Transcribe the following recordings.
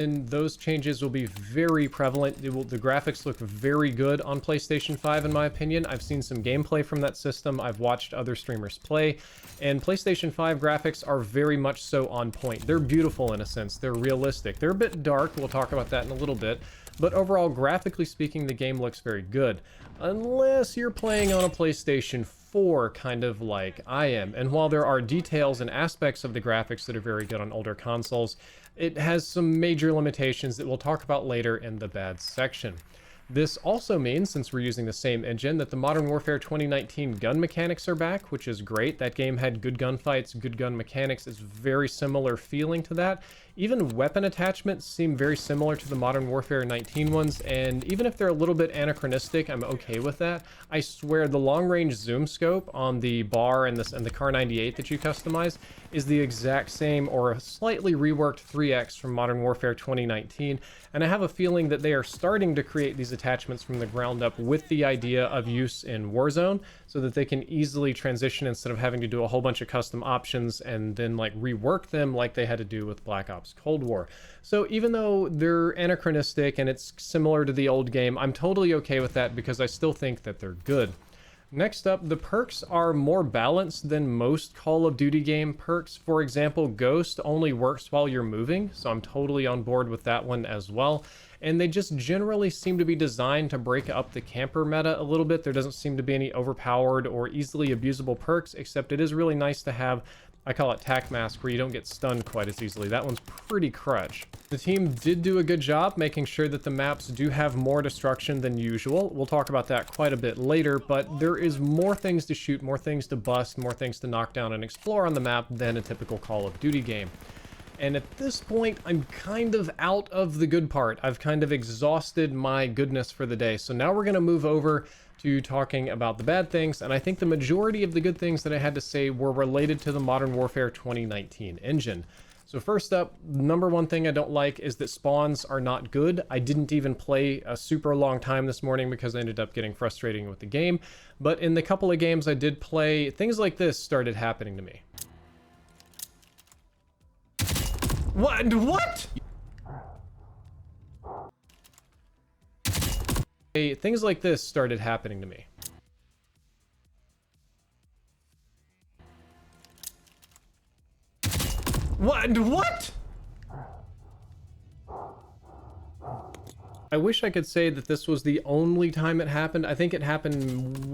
and those changes will be very prevalent. The graphics look very good on PlayStation 5 in my opinion. I've seen some gameplay from that system. I've watched other streamers play, and PlayStation 5 graphics are very much so on point. They're beautiful in a sense. They're realistic. They're a bit dark. We'll talk about that in a little bit. But overall, graphically speaking, the game looks very good. Unless you're playing on a PlayStation 4, kind of like I am. And while there are details and aspects of the graphics that are very good on older consoles, it has some major limitations that we'll talk about later in the bad section. This also means, since we're using the same engine, that the Modern Warfare 2019 gun mechanics are back, which is great. That game had good gunfights, good gun mechanics. It's very similar feeling to that. Even weapon attachments seem very similar to the Modern Warfare 19 ones, and even if they're a little bit anachronistic, I'm okay with that. I swear the long-range zoom scope on the bar and the Car 98 that you customize is the exact same or a slightly reworked 3x from Modern Warfare 2019, and I have a feeling that they are starting to create these attachments from the ground up with the idea of use in Warzone, so that they can easily transition instead of having to do a whole bunch of custom options and then like rework them like they had to do with Black Ops Cold War. So even though they're anachronistic and it's similar to the old game, I'm totally okay with that because I still think that they're good. Next up, the perks are more balanced than most Call of Duty game perks. For example, Ghost only works while you're moving, so I'm totally on board with that one as well. And they just generally seem to be designed to break up the camper meta a little bit. There doesn't seem to be any overpowered or easily abusable perks, except it is really nice to have, I call it Tac Mask, where you don't get stunned quite as easily. That one's pretty crutch. The team did do a good job making sure that the maps do have more destruction than usual. We'll talk about that quite a bit later, but there is more things to shoot, more things to bust, more things to knock down and explore on the map than a typical Call of Duty game. And at this point, I'm kind of out of the good part. I've kind of exhausted my goodness for the day. So now we're going to move over to talking about the bad things, and I think the majority of the good things that I had to say were related to the Modern Warfare 2019 engine. So first up, number one thing I don't like is that spawns are not good. I didn't even play a super long time this morning because I ended up getting frustrated with the game, but in the couple of games I did play, things like this started happening to me. What? Things like this started happening to me. What? I wish I could say that this was the only time it happened. I think it happened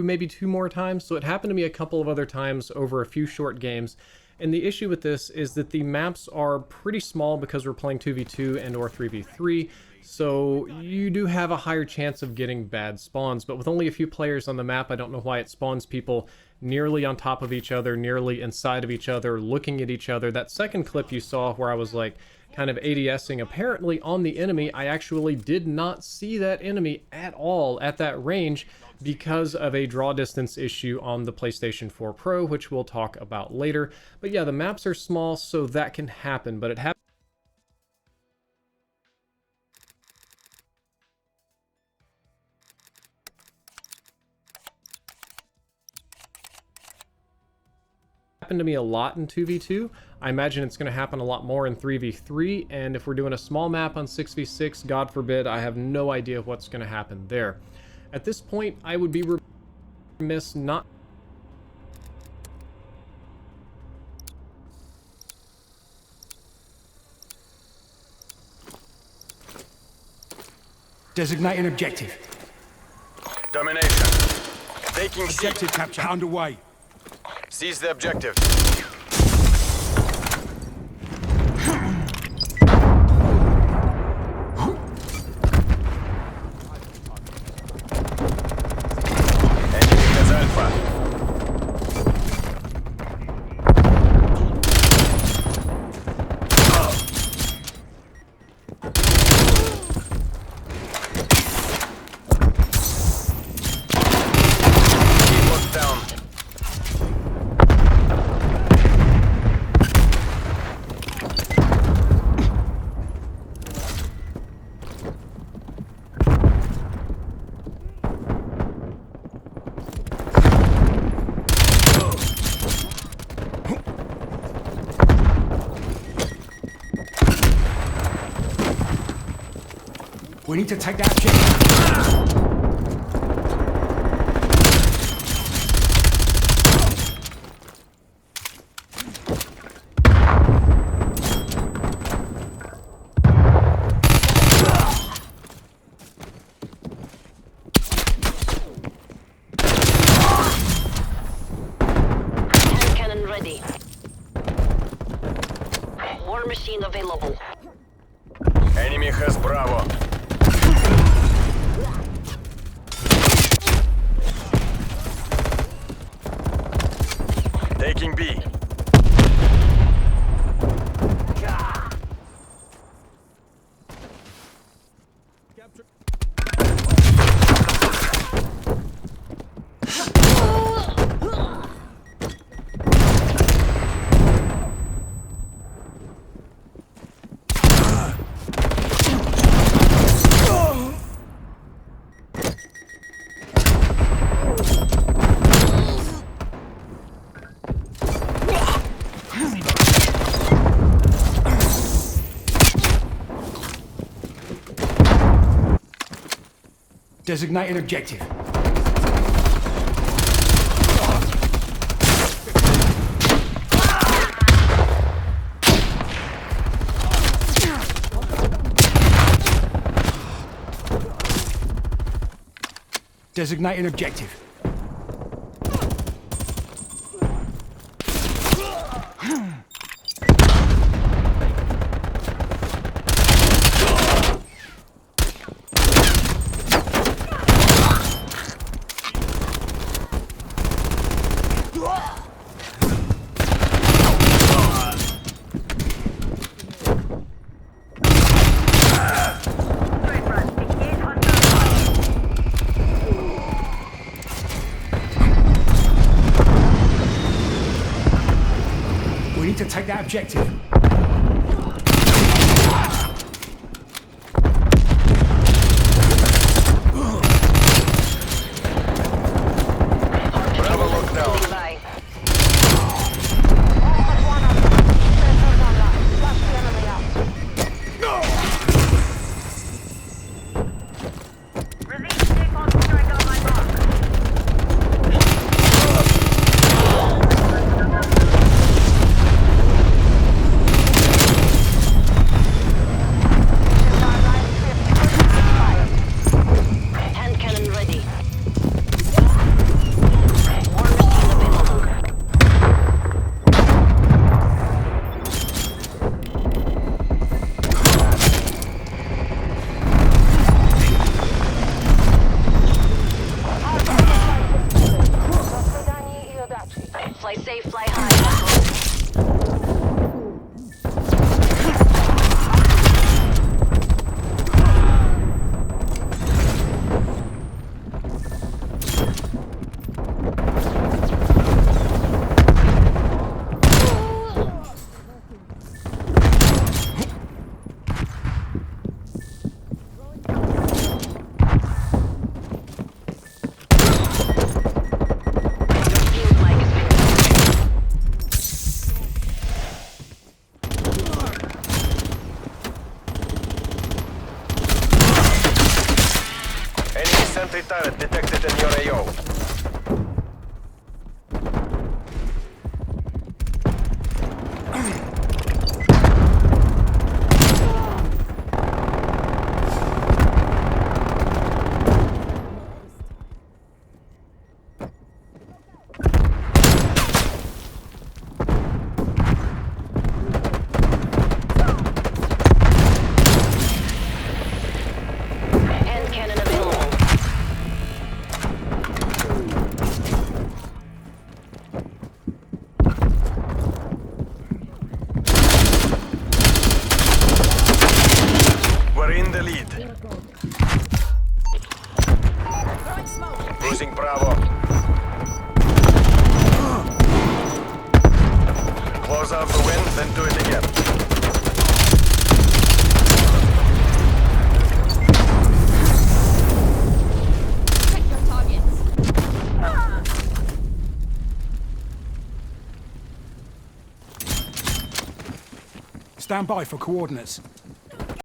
maybe two more times. So it happened to me a couple of other times over a few short games. And the issue with this is that the maps are pretty small because we're playing 2v2 and or 3v3. So you do have a higher chance of getting bad spawns, but with only a few players on the map, I don't know why it spawns people nearly on top of each other, nearly inside of each other, looking at each other. That second clip you saw where I was like kind of ADSing apparently on the enemy, I actually did not see that enemy at all at that range because of a draw distance issue on the PlayStation 4 Pro, which we'll talk about later. But yeah, the maps are small, so that can happen, but it happens to me a lot in 2v2. I imagine it's going to happen a lot more in 3v3, and if we're doing a small map on 6v6, God forbid, I have no idea what's going to happen there. At this point, I would be remiss not... Designate an objective. Domination. Taking C. Objective capture underway. Seize the objective. Enemy has Alpha. Keep locked down. We need to take that objective. Hand cannon ready. War machine available. Enemy has Bravo. Taking B. Designated objective. Designated objective. We need to take that objective. Bravo locked down. Bye. Hand cannon ready. War machine available. Fly safe, fly high. Field mic has been Enemy sentry turret detected in your AO. hand cannon available. We're in the lead. Losing Bravo. Close out the win, then do it again. Check your targets. Stand by for coordinates.